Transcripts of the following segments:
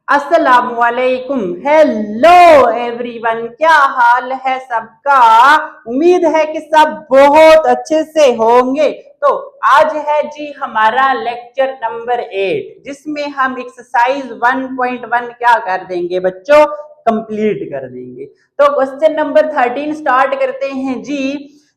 अस्सलामुअलैकुम। Hello everyone, क्या हाल है सबका। उम्मीद है कि सब बहुत अच्छे से होंगे। तो आज है जी हमारा लेक्चर नंबर 8, जिसमें हम एक्सरसाइज 1.1 क्या कर देंगे बच्चों, कंप्लीट कर देंगे। तो क्वेश्चन नंबर 13 स्टार्ट करते हैं जी।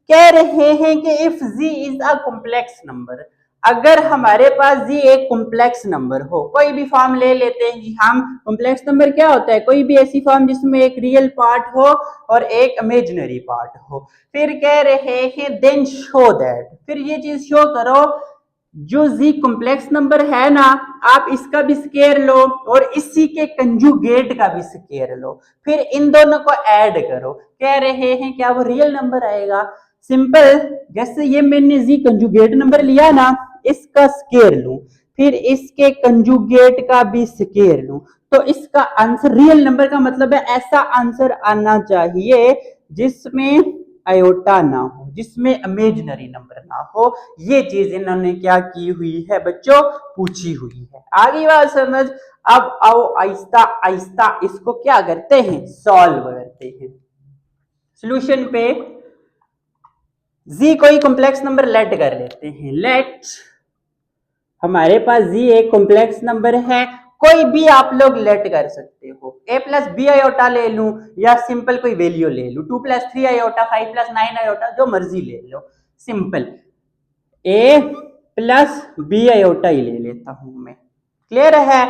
कह रहे हैं कि if z is a complex number, अगर हमारे पास जी एक कॉम्प्लेक्स नंबर हो, कोई भी फॉर्म ले लेते हैं जी हम। कॉम्प्लेक्स नंबर क्या होता है? कोई भी ऐसी फॉर्म जिसमें एक रियल पार्ट हो और एक इमेजिनरी पार्ट हो। फिर कह रहे हैं देन शो दैट, फिर ये चीज शो करो, जो जी कॉम्प्लेक्स नंबर है ना, आप इसका भी स्केयर लो और इसी के कंजुगेट का भी स्केयर लो, फिर इन दोनों को ऐड करो। कह रहे हैं क्या वो रियल नंबर आएगा? सिंपल, जैसे ये मैंने जी कंजुगेट नंबर लिया ना, इसका स्केयर लूं, फिर इसके कंजुगेट का भी स्केयर लूं, तो इसका आंसर रियल नंबर का मतलब है ऐसा आंसर आना चाहिए जिसमें आयोटा ना हो, जिसमें इमेजिनरी नंबर ना हो। ये चीज इन्होंने क्या की हुई है बच्चों, पूछी हुई है। आगे बात समझ। अब आओ आहिस्ता आहिस्ता इसको क्या करते हैं, सॉल्व करते हैं। सॉल्यूशन पे जी कोई कॉम्प्लेक्स नंबर लेट कर लेते हैं। लेट हमारे पास जी एक कॉम्प्लेक्स नंबर है, कोई भी आप लोग लेट कर सकते हो। ए प्लस बी आयोटा ले लूं या सिंपल कोई वैल्यू ले लूं, 2 प्लस 3 आयोटा, 5 प्लस 9 आयोटा, जो मर्जी ले लो। सिंपल ए प्लस बी आयोटा ही ले लेता हूं मैं। क्लियर है?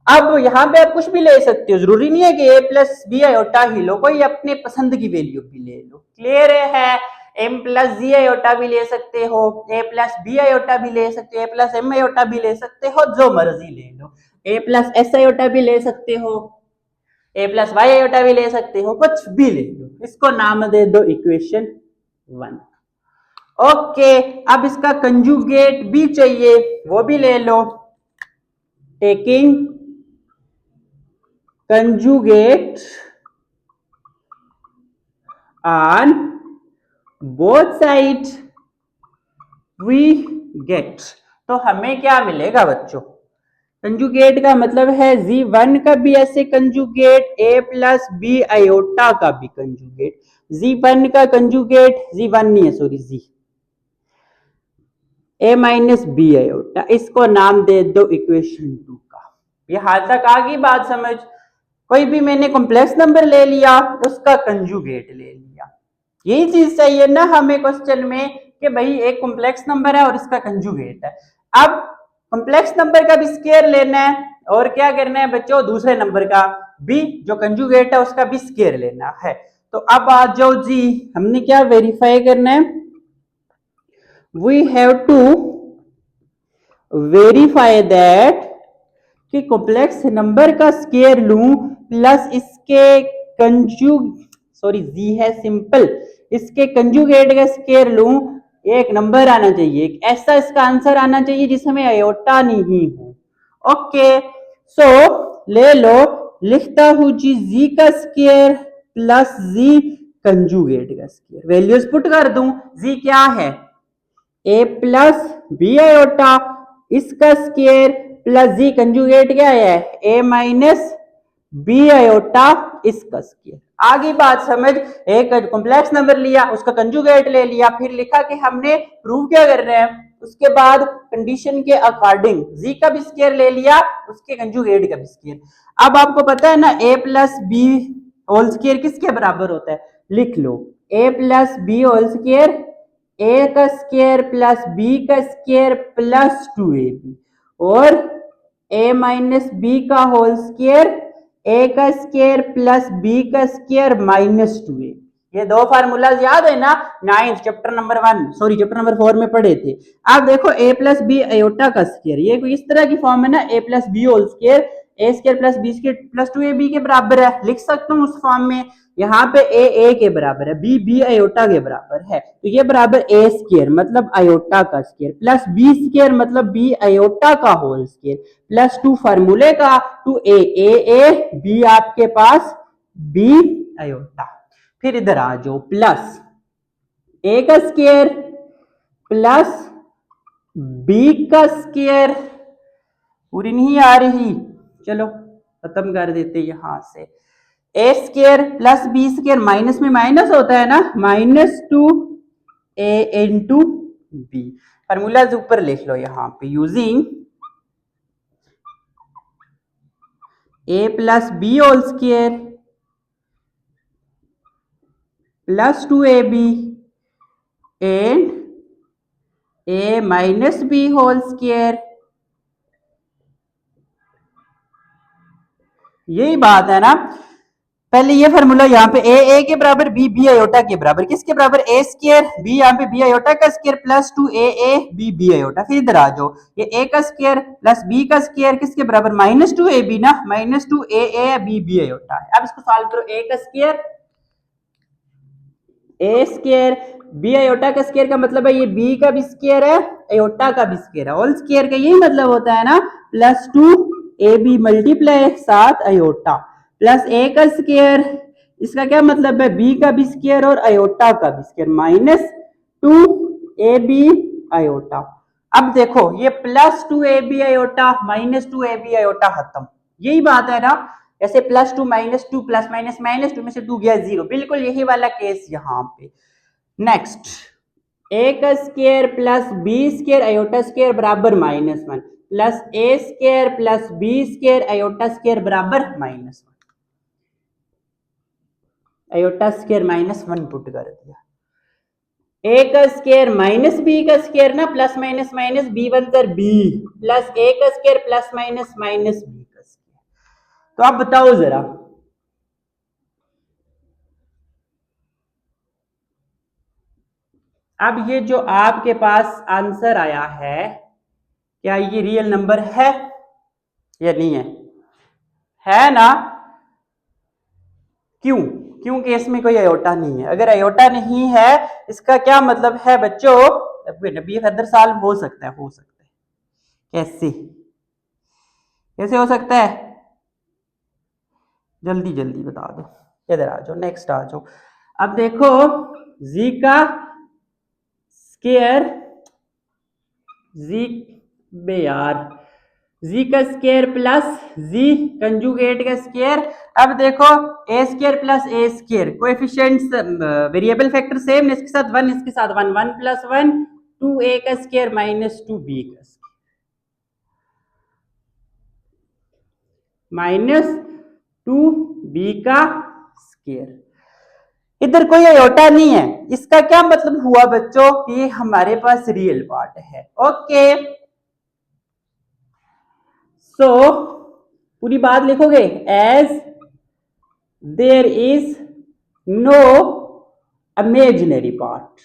अब यहां पे आप कुछ भी ले सकते हो, जरूरी नहीं है कि ए प्लस बी आयोटा ही लो, कोई अपने पसंद की वैल्यू भी ले लो। क्लियर है? एम प्लस जी आयोटा भी ले सकते हो, ए प्लस बी आयोटा भी ले सकते हो, ए प्लस एम आयोटा भी ले सकते हो, जो मर्जी ले लो। ए प्लस एस आयोटा भी ले सकते हो, ए प्लस वाई आयोटा भी ले सकते हो, कुछ भी ले लो। इसको नाम दे दो इक्वेशन 1। ओके, अब इसका कंजुगेट भी चाहिए, वो भी ले लो। Taking conjugate on both sides we get, तो हमें क्या मिलेगा बच्चों? कंजुगेट का मतलब है Z1 का भी ऐसे conjugate, A plus b iota का भी कंजुगेट। Z1 का कंजुगेट, Z1 नहीं है sorry, Z A minus b iota, इसको नाम दे दो इक्वेशन 2 का। यहां तक आ गई बात समझ? कोई भी मैंने कॉम्प्लेक्स नंबर ले लिया, उसका कंजुगेट ले लिया। यही चीज चाहिए ना हमें क्वेश्चन में, कि भाई एक कॉम्प्लेक्स नंबर है और इसका कंजुगेट है। अब कॉम्प्लेक्स नंबर का भी स्केयर लेना है, और क्या करना है बच्चों, दूसरे नंबर का भी जो कंजुगेट है उसका भी स्केयर लेना है। तो अब आ जाओ जी, हमने क्या वेरीफाई करना है? We have to verify that कि कॉम्प्लेक्स नंबर का स्केयर लूं प्लस इसके जी है सिंपल, इसके कंजुगेट का स्केयर लूं, एक नंबर आना चाहिए, एक ऐसा इसका आंसर आना चाहिए जिसमें आयोटा नहीं हो। ओके, सो ले लो, लिखता हूं जी जी का स्केयर प्लस जी कंजुगेट का स्केयर। वैल्यूज पुट कर दूं, जी क्या है, ए प्लस बी आयोटा, इसका स्केयर प्लस जी कंजुगेट क्या है, ए माइनस बी आयोटा, इसका स्केयर। आगे बात समझ। एक कॉम्प्लेक्स नंबर लिया, उसका कंजुगेट ले लिया, फिर लिखा कि हमने प्रूव क्या कर रहे हैं, उसके बाद कंडीशन के अकॉर्डिंग जी का भी स्केयर ले लिया, उसके कंजुगेट का भी स्केयर। अब आपको पता है ना, A plus B whole square किसके बराबर होता है? लिख लो, ए प्लस बी होल स्केयर, ए का स्केयर प्लस बी का स्केयर प्लस 2ab, और ए माइनस बी का होल स्केयर, ए का स्केयर प्लस बी का स्केयर माइनस 2ab। ये दो फार्मूला याद है ना, 9th chapter number 1 sorry chapter number 4 में पढ़े थे। आप देखो ए प्लस बी आयोटा का स्केयर, ये कोई इस तरह की फॉर्म है ना, A plus B whole square, A square plus B square plus 2ab के बराबर है, लिख सकता हूँ उस फॉर्म में। यहाँ पे ए के बराबर है, बी आयोटा के बराबर है, तो ये बराबर ए स्केयर मतलब आयोटा का स्केयर, प्लस बी स्केयर मतलब बी आयोटा का होल स्केयर, प्लस 2 फार्मूले का, 2a बी आपके पास बी आयोटा। फिर इधर आ जाओ, प्लस ए का स्केयर प्लस बी का स्केयर, पूरी नहीं आ रही, चलो खत्म कर देते यहां से। A square plus B square, minus में माइनस होता है ना, -2a इंटू बी। फॉर्मूलाज ऊपर लिख लो यहाँ पे, using a plus B whole square plus 2ab and a minus b whole square. यही बात है ना। पहले ये फॉर्मूला यहाँ पे ए के बराबर, बी आयोटा के बराबर, किसके बराबर, ए स्केयर, बी यहाँ पे बी आयोटा का square plus 2a b iota. फिर इधर आ जाओ, ये ए का स्केयर प्लस बी का स्केयर किसके बराबर, -2ab ना, -2a बी आयोटा। अब इसको सॉल्व करो, ए का square A square, B iota का स्केयर का मतलब है ये बी का भी स्केयर है, आयोटा का भी स्केयर है। होल स्केयर का यही मतलब होता है ना, +2ab multiply 7 iota plus a का स्केयर, इसका क्या मतलब है, बी का भी स्केयर और आयोटा का भी स्केयर, -2ab आयोटा। अब देखो ये +2ab आयोटा -2ab आयोटा खत्म, यही बात है ना। जैसे +2 -2 प्लस माइनस -2 में से 2 गया 0, बिल्कुल यही वाला केस यहाँ पे। नेक्स्ट, ए का square plus B square iota square बराबर -1 plus A square plus B square iota square बराबर -1, आयोटा स्केयर -1 पुट कर दिया। ए का स्केयर माइनस बी का स्केयर ना, प्लस माइनस माइनस बी बनकर बी, प्लस ए का square plus minus minus b का स्केयर। तो आप बताओ जरा, अब ये जो आपके पास आंसर आया है, क्या ये रियल नंबर है या नहीं है? है ना? क्यों? क्योंकि इसमें कोई आयोटा नहीं है। अगर आयोटा नहीं है इसका क्या मतलब है बच्चों, बी अदर साल हो सकता है, हो सकता है। कैसे कैसे हो सकता है? जल्दी जल्दी बता दो, इधर आ जाओ, नेक्स्ट आ जाओ। अब देखो, जी का स्केयर, जी बे यार, जी का स्केयर प्लस जी कंजुगेट का स्केयर। अब देखो A square plus A square, coefficients variable factor same, इसके साथ 1 इसके साथ 1, 1 + 1 2a का स्केयर -2b का स्केयर -2b का स्केयर। इधर कोई आयोटा नहीं है, इसका क्या मतलब हुआ बच्चों, कि हमारे पास रियल पार्ट है। ओके, सो पूरी बात लिखोगे, as there is no imaginary part,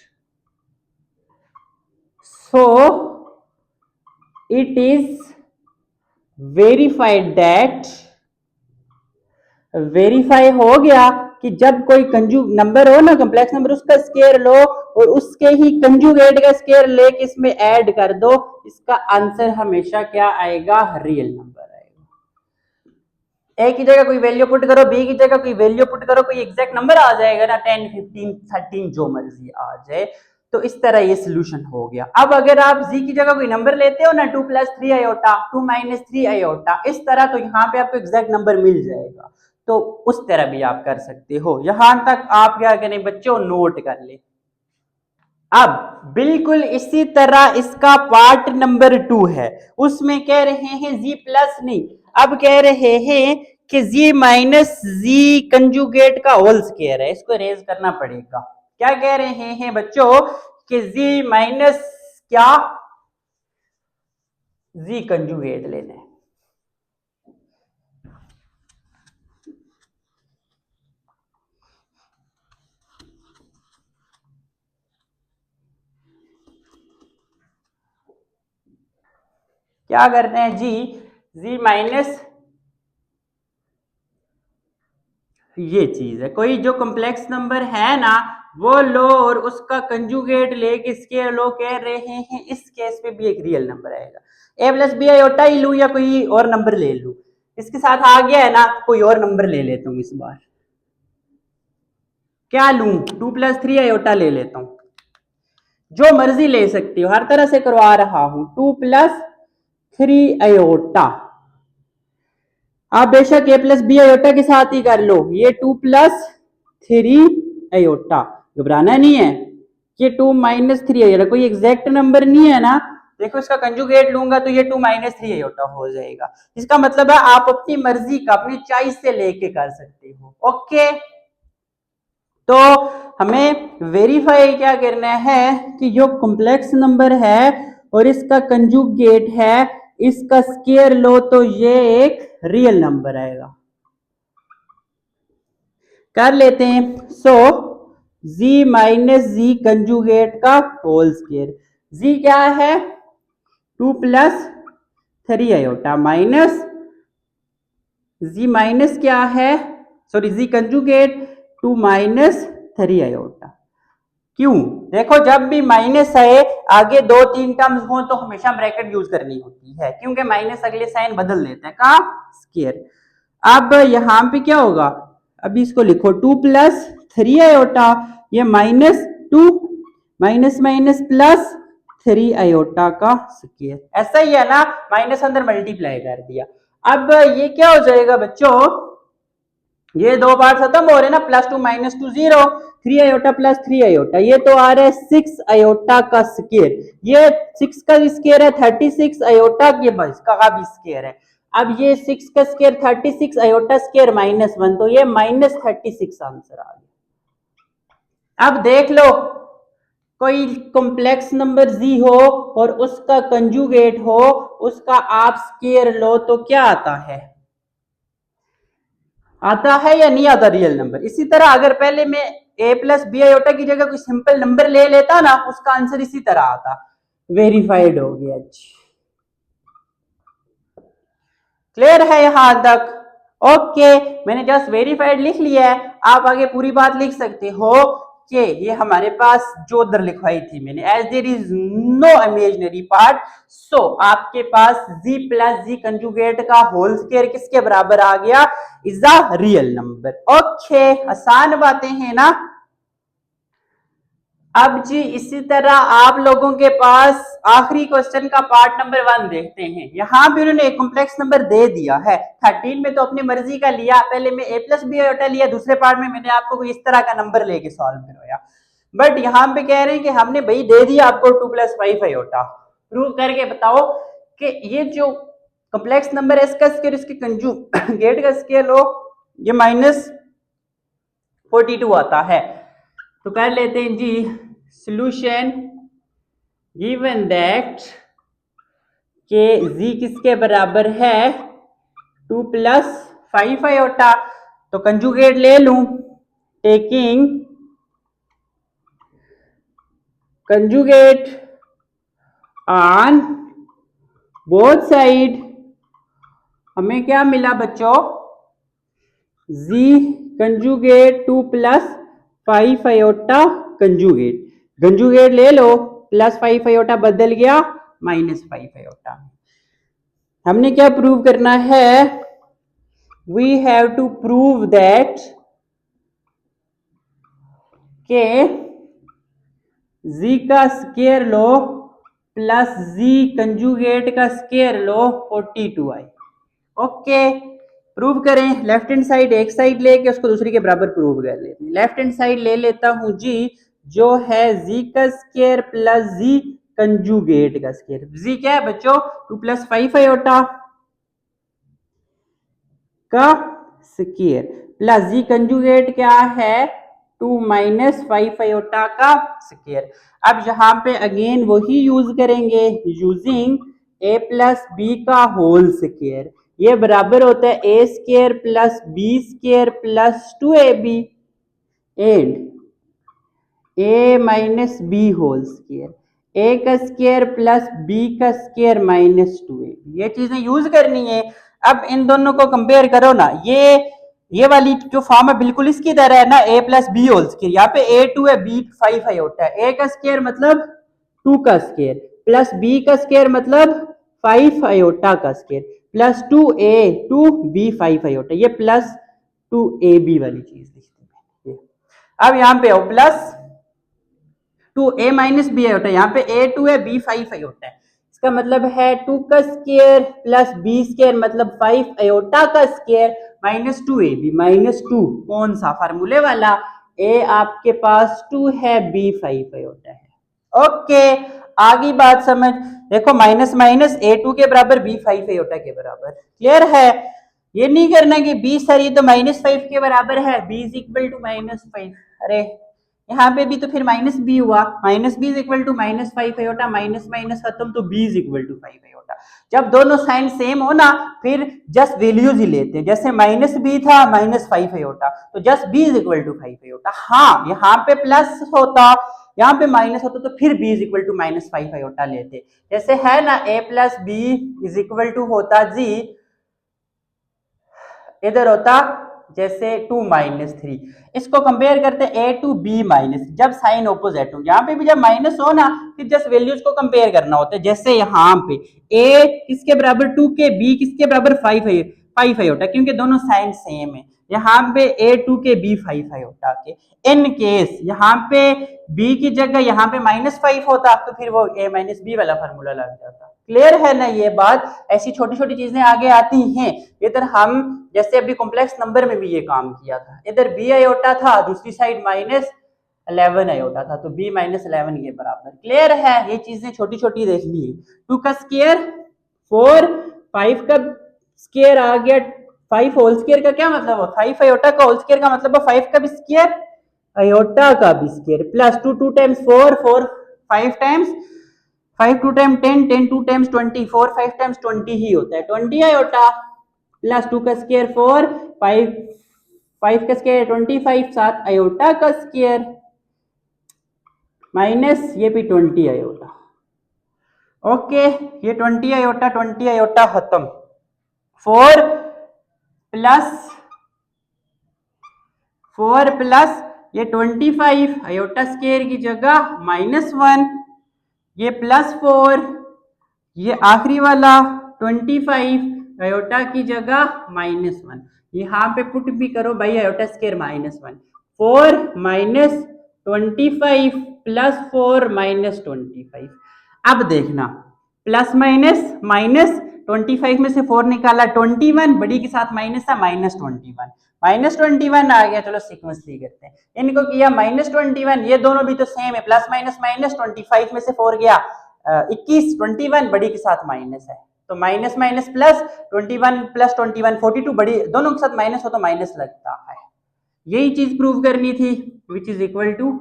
so it is verified that, verify हो गया कि जब कोई कंजूग नंबर हो ना, कॉम्प्लेक्स नंबर, उसका स्केयर लो और उसके ही कंजुगेट का स्केयर लेके इसमें ऐड कर दो, इसका आंसर हमेशा क्या आएगा, रियल नंबर आएगा। ए की जगह कोई वैल्यू पुट करो, बी की जगह कोई वैल्यू पुट करो, कोई एग्जैक्ट नंबर आ जाएगा ना, 10 15 13 जो मर्जी आ जाए। तो इस तरह ये सोल्यूशन हो गया। अब अगर आप जी की जगह कोई नंबर लेते हो ना, 2 + 3 आयोटा, 2 - 3 आयोटा, इस तरह, तो यहाँ पे आपको एग्जैक्ट नंबर मिल जाएगा। तो उस तरह भी आप कर सकते हो। यहां तक आप क्या करें बच्चों, नोट कर ले। अब बिल्कुल इसी तरह इसका पार्ट नंबर 2 है, उसमें कह रहे हैं जी प्लस नहीं, अब कह रहे हैं कि जी माइनस जी कंजुगेट का होल स्क्वायर है, इसको रेज करना पड़ेगा। क्या कह रहे हैं बच्चों, कि जी माइनस क्या, जी कंजुगेट लेना है। क्या करते हैं जी, जी माइनस ये चीज है, कोई जो कॉम्प्लेक्स नंबर है ना वो लो और उसका कंजुगेट लेके इसके लो, कह रहे हैं इस केस में भी एक रियल नंबर आएगा। ए प्लस बी आयोटा ही लू या कोई और नंबर ले लू, इसके साथ आ गया है ना, कोई और नंबर ले लेता हूं इस बार। क्या लू, 2 + 3 आयोटा ले लेता हूं, जो मर्जी ले सकती हो, हर तरह से करवा रहा हूं। 2 + 3 आयोटा। आप बेशक ए प्लस बी आयोटा के साथ ही कर लो, ये 2 प्लस 3 आयोटा, घबराना नहीं है, ये 2 माइनस 3 आयोटा कोई एग्जैक्ट नंबर नहीं है ना। देखो इसका कंजुगेट लूंगा तो ये 2 माइनस 3 आयोटा हो जाएगा। इसका मतलब है आप अपनी मर्जी का, अपनी चॉइस से लेके कर सकते हो। ओके, तो हमें वेरीफाई क्या करना है कि जो कॉम्प्लेक्स नंबर है और इसका कंजुगेट है, इसका स्क्वायर लो तो ये एक रियल नंबर आएगा। कर लेते हैं। सो z माइनस जी कंजुगेट का होल स्क्वायर, z क्या है 2 plus 3 iota minus z minus क्या है, sorry z conjugate 2 minus 3 iota. क्यों? देखो जब भी माइनस आए आगे 2-3 टर्म्स हो तो हमेशा ब्रैकेट यूज करनी होती है, क्योंकि माइनस अगले साइन बदल देते हैं का स्क्वायर। अब यहां पे क्या होगा, अभी इसको लिखो 2 प्लस 3 आयोटा, ये minus 2 minus minus plus 3 iota का स्क्वायर, ऐसा ही है ना, माइनस अंदर मल्टीप्लाई कर दिया। अब ये क्या हो जाएगा बच्चों, ये दो बार खत्म हो रहे ना, plus 2 minus 2 0, 3 iota plus 3 iota, ये तो आ रहा है 6 आयोटा का स्क्वायर, ये 6 का स्क्वायर है 36 आयोटा के बस का भी स्क्वायर है। अब ये 6 का स्क्वायर 36 आयोटा स्क्वायर माइनस 1, तो ये माइनस 36 आंसर आ गया। अब देख लो कोई कॉम्प्लेक्स नंबर z हो और उसका कंजुगेट हो, उसका आप स्क्वायर लो तो क्या आता है, आता है या नहीं आता रियल नंबर। इसी तरह अगर पहले मैं a प्लस बी आयोटा की जगह कोई सिंपल नंबर ले लेता ना, उसका आंसर इसी तरह आता। वेरीफाइड हो गया जी, क्लियर है यहां तक? ओके, मैंने जस्ट वेरीफाइड लिख लिया है, आप आगे पूरी बात लिख सकते हो कि ये हमारे पास जो उधर लिखवाई थी मैंने, as there is no imaginary part, so आपके पास z प्लस जी कंजुगेट का होल स्क्वायर किसके बराबर आ गया, is a real number. Okay, आसान बातें हैं ना। अब जी इसी तरह आप लोगों के पास आखिरी क्वेश्चन का पार्ट नंबर 1 देखते हैं। यहां भी उन्होंने एक कॉम्प्लेक्स नंबर दे दिया है, 13 में तो अपनी मर्जी का लिया, पहले में a प्लस बी आयोटा लिया, दूसरे पार्ट में मैंने आपको इस तरह का नंबर लेके सॉल्व करवाया। बट यहाँ पे कह रहे हैं कि हमने भाई दे दिया आपको 2 प्लस 5 आयोटा, प्रूव करके बताओ कि ये जो कॉम्प्लेक्स नंबर है इसका स्क्वायर इसके कंजुगेट का स्क्वायर लो, ये माइनस 42 आता है। तो कर लेते हैं जी सॉल्यूशन, गिवन दैट के z किसके बराबर है 2 प्लस 5 आयोटा, तो कंजुगेट ले लूं, taking conjugate on both side, हमें क्या मिला बच्चों, z conjugate 2 plus 5 iota conjugate, conjugate ले लो, प्लस 5 आयोटा बदल गया माइनस 5 आयोटा। हमने क्या प्रूव करना है, we have to prove that के z का स्क्वायर लो प्लस z कंजुगेट का स्क्वायर लो 42 आई। ओके, प्रूव करें। लेफ्ट हैंड साइड एक साइड लेके उसको दूसरी के बराबर प्रूव कर लेते हैं। लेफ्ट हैंड साइड ले लेता हूं जी, जो है z का स्क्वायर प्लस z कंजुगेट का स्क्वायर, z क्या है बच्चों 2 प्लस 5 आयोटा का स्क्वायर प्लस z कंजुगेट क्या है 2 माइनस 5 आयोटा का स्क्वायर। अब यहां पे अगेन वही यूज करेंगे, यूजिंग a प्लस बी का होल स्क्वायर, ये बराबर होता है a square plus b square plus 2ab and a minus b whole square, a का स्क्वायर प्लस b का स्क्वायर माइनस 2ab, ये चीजें यूज करनी है। अब इन दोनों को कंपेयर करो ना, ये वाली जो फॉर्म है बिल्कुल इसकी तरह है ना, a plus B whole square, यहाँ पे a2 है b 5 आयोटा है, a का स्क्वायर मतलब 2 का स्क्वायर प्लस b का स्क्वायर मतलब 5 आयोटा का स्क्वायर प्लस 2a 5 आयोटा, ये प्लस 2ab वाली चीज लिखते हैं। अब यहाँ पे आओ, plus 2a minus b iota, यहाँ पे a2 है b 5 आयोटा है, इसका मतलब है 2 का स्क्वायर प्लस बी स्क्वायर मतलब 5 आयोटा का स्क्वायर माइनस 2ab माइनस 2 कौन सा फार्मूले वाला, ए आपके पास 2 है, बी 5 आयोटा है। ओके, आगे बात समझ, देखो माइनस माइनस a2 के बराबर b5 आयोटा के बराबर, क्लियर है। ये नहीं करना कि b सर ये तो -5 के बराबर है, b इज इक्वल टू -5, अरे यहाँ पे भी तो फिर माइनस बी हुआ, minus b is equal to -5 iota, minus minus खत्म, तो b is equal to 5 iota. जब दोनों साइन सेम हो ना फिर जस्ट वैल्यूज ही लेते हैं, जैसे माइनस बी था -5 आयोटा, तो just b is equal to 5 iota. हाँ यहाँ पे प्लस होता, यहाँ पे माइनस होता तो फिर b is equal to -5 iota लेते, जैसे है ना a plus b is equal to होता जी, इधर होता जैसे 2 -3, इसको कंपेयर करते a टू b माइनस, जब साइन ऑपोजिट हो, यहाँ पे भी जब माइनस हो ना फिर जस्ट वैल्यूज को कंपेयर करना होता है, जैसे यहाँ पे a किसके बराबर 2 के, b किसके बराबर 5 आयोटा, क्योंकि दोनों साइन सेम है, यहाँ पे a2 के b 5 आयोटा के। इन केस यहाँ पे b की जगह यहाँ पे -5 होता तो फिर वो a माइनस बी वाला फार्मूला लग जाता। क्लियर है ना ये बात, ऐसी छोटी छोटी चीजें आगे आती हैं। इधर हम जैसे अभी कॉम्प्लेक्स नंबर में भी ये काम किया था, इधर b आयोटा था, दूसरी साइड -11 आयोटा था, तो b -11 के बराबर। क्लियर है, ये चीजें छोटी छोटी देखनी है। 2 का स्क्वायर 4, 5 का स्क्वायर आ गया, 5 होल स्क्वायर का क्या मतलब है, 5 आयोटा का होल स्क्वायर का मतलब है 5 का भी स्क्वायर आयोटा का भी square, plus 2 2 times 4 4 5 times 5 2 time 10 10 2 times 20 4 5 times 20 ही होता है 20 आयोटा, प्लस 2 का स्क्वायर 4 5 का स्क्वायर 25 7 आयोटा का स्क्वायर माइनस ये भी 20 आयोटा। ओके ये 20 आयोटा खत्म, 4 प्लस ये 25 आयोटा स्क्वायर की जगह -1, ये +4, ये आखिरी वाला 25 आयोटा की जगह -1, यहाँ पे पुट भी करो भाई आयोटा स्क्वायर -1, 4 -25 +4 -25। अब देखना प्लस माइनस माइनस 25 में से 4 निकाला 21, बड़ी के साथ माइनस था -21 आ गया। चलो सीक्वेंसली करते हैं, इनको किया -21, ये दोनों भी तो सेम है, प्लस माइनस माइनस 25 में से 4 गया 21, 21 बड़ी के साथ माइनस है, तो माइनस माइनस प्लस 21 प्लस 21 42, बड़ी दोनों के साथ माइनस हो तो माइनस लगता है। यही चीज प्रूव करनी थी, which is equal to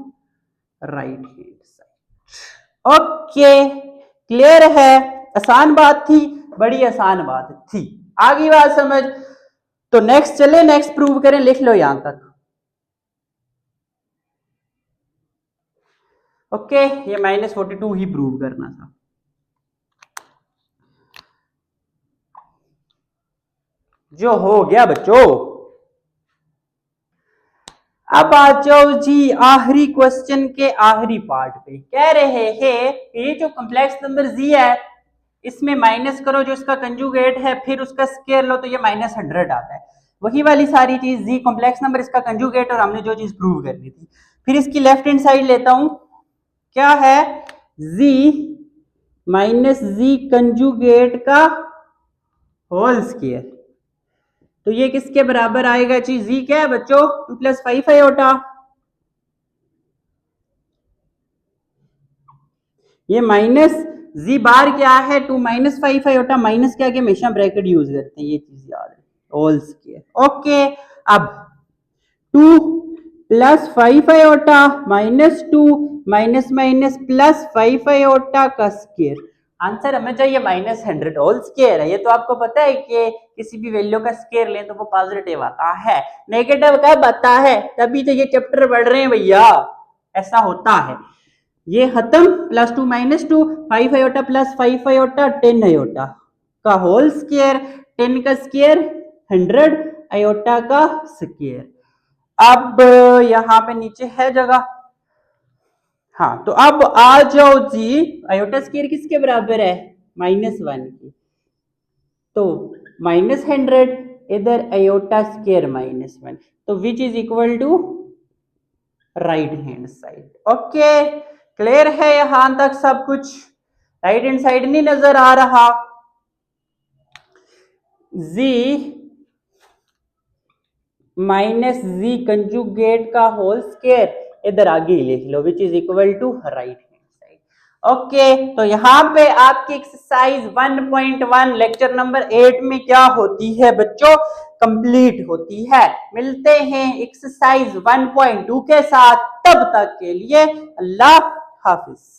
right hand side. Okay clear है, आसान बात थी, बड़ी आसान बात थी, आगे बात समझ। तो नेक्स्ट चले, नेक्स्ट प्रूव करें, लिख लो यहां तक। ओके ये -42 ही प्रूव करना था। जो हो गया बच्चों। अब आ जाओ जी आखिरी क्वेश्चन के आखिरी पार्ट पे, कह रहे हैं ये जो कॉम्प्लेक्स नंबर जी है इसमें माइनस करो जो इसका कंजुगेट है, फिर उसका स्क्वायर लो तो ये -100 आता है। वही वाली सारी चीज, जी कॉम्प्लेक्स नंबर इसका कंजुगेट और हमने जो चीज प्रूव करनी थी। फिर इसकी लेफ्ट हैंड साइड लेता हूं, क्या है जी माइनस जी कंजुगेट का होल स्क्वायर, तो ये किसके बराबर आएगा जी, जी क्या है बच्चों 2 + 5 आयोटा, ये माइनस जी बार क्या है 2 - 5 आयोटा, माइनस के आगे हमेशा ब्रैकेट यूज करते हैं, ये चीज याद है, होल स्क्वायर। ओके अब 2 + 5 आयोटा -2 माइनस माइनस +5 आयोटा का स्क्वायर, आंसर हमें चाहिए -100 होल स्क्वायर है। ये तो आपको पता है कि किसी भी वैल्यू का स्क्वायर लें तो वो पॉजिटिव आता है, नेगेटिव कब आता है, तभी तो ये चैप्टर पढ़ रहे हैं भैया, ऐसा होता है। ये खत्म, +2 -2 5 आयोटा +5 आयोटा 10 आयोटा का होल स्क्वायर, 10 का स्क्वायर 100 आयोटा का स्क्वायर। अब यहाँ पे नीचे है जगह, हाँ तो अब आ जाओ जी आयोटा स्क्वायर किसके बराबर है -1 की, तो -100 इधर आयोटा स्क्वायर -1, तो which is equal to right hand side. Okay clear है यहां तक सब कुछ, राइट हैंड साइड नहीं नजर आ रहा, z माइनस z कंजुगेट का होल स्क्वायर इधर आगे लिख लो, which is equal to right hand side. Okay, तो यहां पे आपकी एक्सरसाइज 1.1 लेक्चर नंबर 8 में क्या होती है बच्चों, कंप्लीट होती है। मिलते हैं एक्सरसाइज 1.2 के साथ, तब तक के लिए अल्लाह हाफिज।